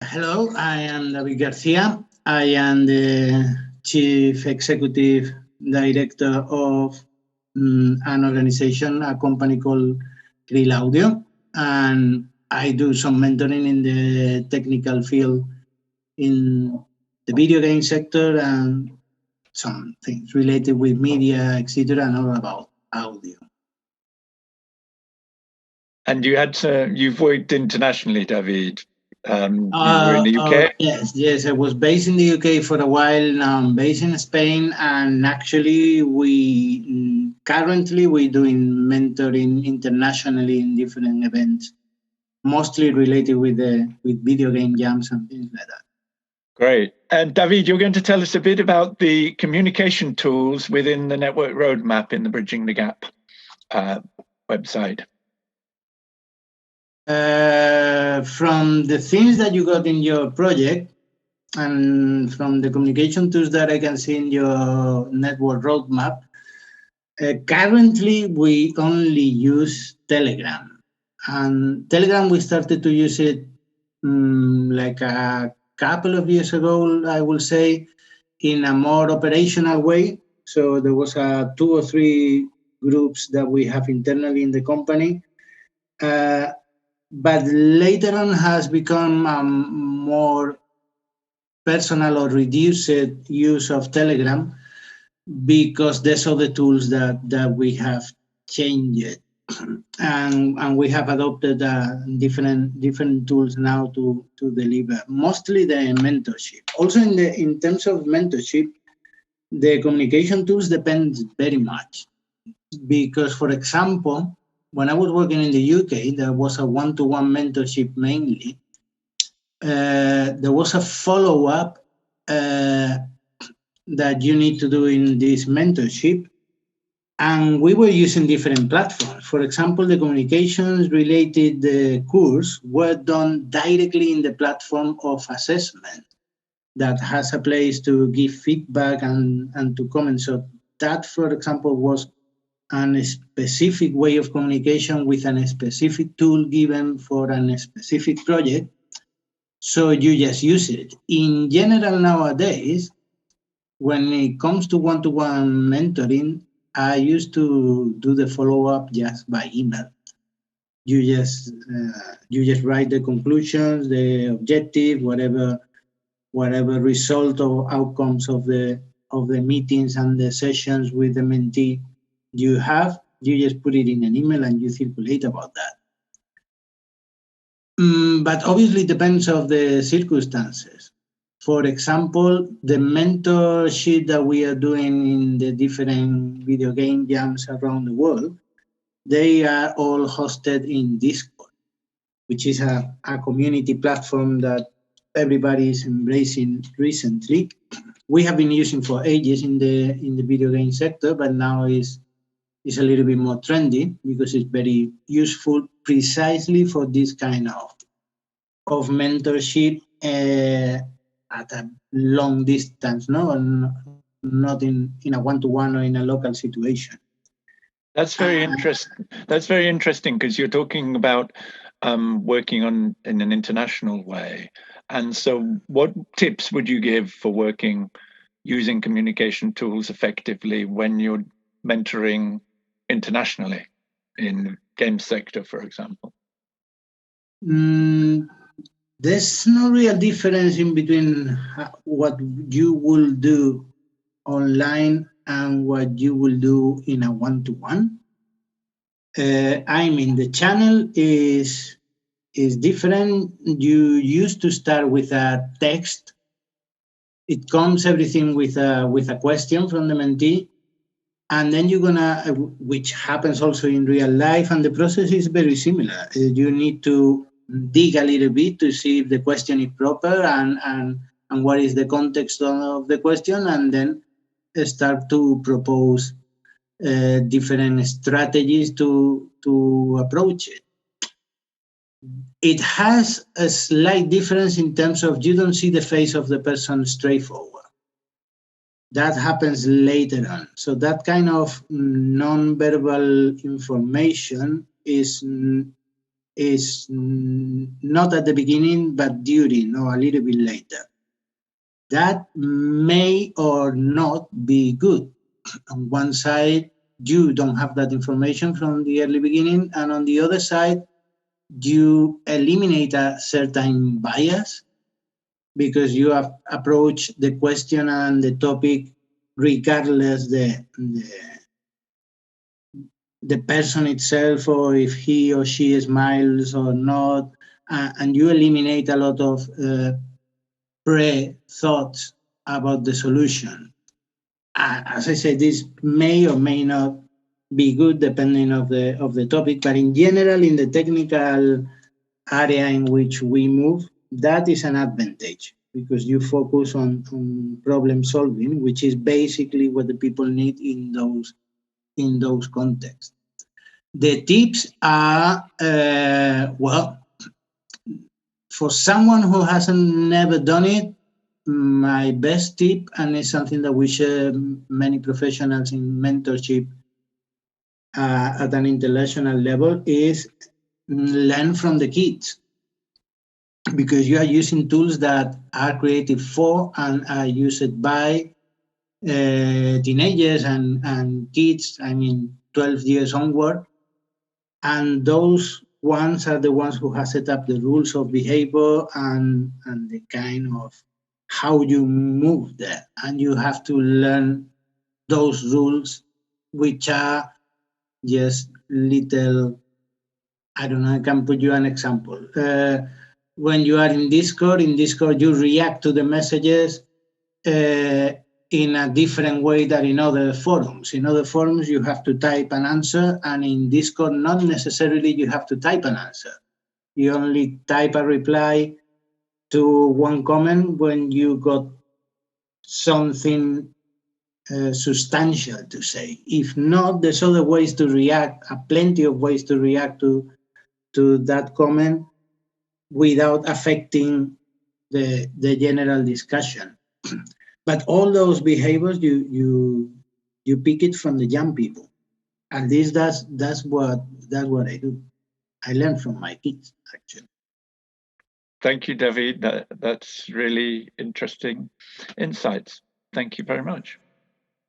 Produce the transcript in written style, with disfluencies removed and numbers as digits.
Hello, I am David Garcia. I am the Chief Executive Director of an organization, a company called Krill Audio, and I do some mentoring in the technical field in the video game sector and some things related with media, etc., and all about audio. And you've worked internationally, David. You were in the UK? Yes. I was based in the UK for a while. Now I'm based in Spain, and actually, currently we're doing mentoring internationally in different events, mostly related with video game jams and things like that. Great. And David, you're going to tell us a bit about the communication tools within the network roadmap in the Bridging the Gap website. From the things that you got in your project and from the communication tools that I can see in your network roadmap, currently we only use Telegram. And Telegram, we started to use it like a couple of years ago, I will say, in a more operational way. So there was 2 or 3 groups that we have internally in the company. But later on has become more personal or reduced use of Telegram because there's other tools that we have changed and we have adopted different tools now to deliver mostly the mentorship. Also in terms of mentorship, the communication tools depend very much because, for example, when I was working in the UK, there was a one-to-one mentorship mainly. There was a follow-up that you need to do in this mentorship, and we were using different platforms. For example, the communications related course were done directly in the platform of assessment that has a place to give feedback and to comment. So that, for example, was a specific way of communication with a specific tool given for a specific project. So you just use it. In general, nowadays, when it comes to one-to-one mentoring, I used to do the follow-up just by email. You just write the conclusions, the objective, whatever result or outcomes of the meetings and the sessions with the mentee you have. You just put it in an email and you circulate about that. But obviously, it depends on the circumstances. For example, the mentorship that we are doing in the different video game jams around the world, they are all hosted in Discord, which is a community platform that everybody is embracing recently. We have been using for ages in the video game sector, but now is a little bit more trendy because it's very useful precisely for this kind of mentorship at a long distance, no, and not in a one-to-one or in a local situation. That's very interesting. That's very interesting because you're talking about working in an international way. And so what tips would you give for working using communication tools effectively when you're mentoring internationally in game sector, for example? There's no real difference in between what you will do online and what you will do in a one-to-one. I mean, the channel is different. You used to start with a text. It comes everything with a question from the mentee, and then you're gonna, which happens also in real life, and the process is very similar. You need to dig a little bit to see if the question is proper and what is the context of the question, and then start to propose different strategies to approach it. It has a slight difference in terms of you don't see the face of the person straightforward. That happens later on. So that kind of non-verbal information is is not at the beginning, but during or a little bit later. That may or not be good. On one side, you don't have that information from the early beginning, and on the other side, you eliminate a certain bias because you have approached the question and the topic regardless the person itself, or if he or she smiles or not, and you eliminate a lot of pre-thoughts about the solution. As I said, this may or may not be good depending of the topic, but in general, in the technical area in which we move, that is an advantage because you focus on problem solving, which is basically what the people need in those contexts. The tips are, well, for someone who hasn't never done it, my best tip, and it's something that we share many professionals in mentorship at an international level, is learn from the kids, because you are using tools that are created for and are used by teenagers and kids, 12 years onward. And those ones are the ones who have set up the rules of behavior and the kind of how you move there. And you have to learn those rules, which are just little, I don't know, I can put you an example. When you are in Discord, you react to the messages in a different way than in other forums. In other forums, you have to type an answer, and in Discord, not necessarily you have to type an answer. You only type a reply to one comment when you got something substantial to say. If not, there's other ways to react, plenty of ways to react to that comment without affecting the general discussion. But all those behaviors, you pick it from the young people. At least that's what I do. I learn from my kids, actually. Thank you, David. That's really interesting insights. Thank you very much.